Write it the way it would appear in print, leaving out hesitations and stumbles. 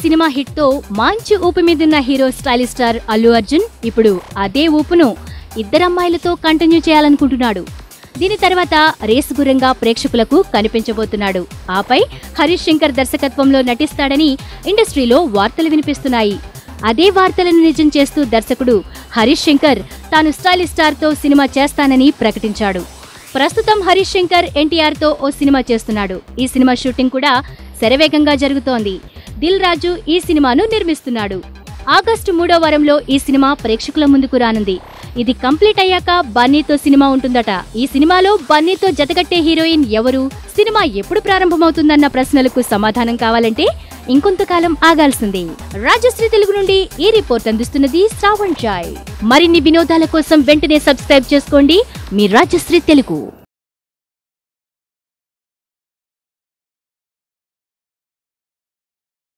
Cinema hit తో మంచి ఊపు మీదున్న hero stylish star Allu Arjun ఇప్పుడు అదే ఊపును ఇద్దరమ్మాయిలతో కంటిన్యూ చేయాలనుకుంటున్నాడు. దీని తర్వాత రేసు గుర్రంగా ప్రేక్షకులకు కనిపించబోతున్నాడు. ఆపై హరీష్ శంకర్ దర్శకత్వంలో నటిస్తాడని ఇండస్ట్రీలో వార్తలు వినిపిస్తున్నాయి. అదే వార్తలను నిజం చేస్తూ దర్శకుడు హరీష్ శంకర్ తాను స్టైలిష్ స్టార్ తో సినిమా చేస్తానని ప్రకటించాడు. ప్రస్తుతం హరీష్ శంకర్ ఎన్టీఆర్ తో ఓ సినిమా చేస్తున్నాడు. ఈ సినిమా షూటింగ్ కూడా శరవేగంగా జరుగుతోంది. దిల్ రాజు ఈ సినిమాను నిర్మిస్తున్నాడు. ఆగస్టు 3వ వారంలో ఈ సినిమా ప్రేక్షకుల ముందుకు రానుంది. ఇది కంప్లీట్ అయ్యాక బన్నీతో సినిమా ఉంటుందట. ఈ సినిమాలో బన్నీతో జతకట్టే హీరోయిన్ ఎవరు, సినిమా ఎప్పుడు ప్రారంభమవుతుందన్న ప్రశ్నలకు సమాధానం కావాలంటే ఇంకొంతకాలం ఆగాల్సిందే. రాజశ్రీ తెలుగు నుండి ఈ రిపోర్ట్ అందిస్తున్నది శ్రావణ్ జాయ్. మరిన్ని వినోదాల కోసం వెంటనే సబ్స్క్రైబ్ చేసుకోండి మీ రాజశ్రీ తెలుగు.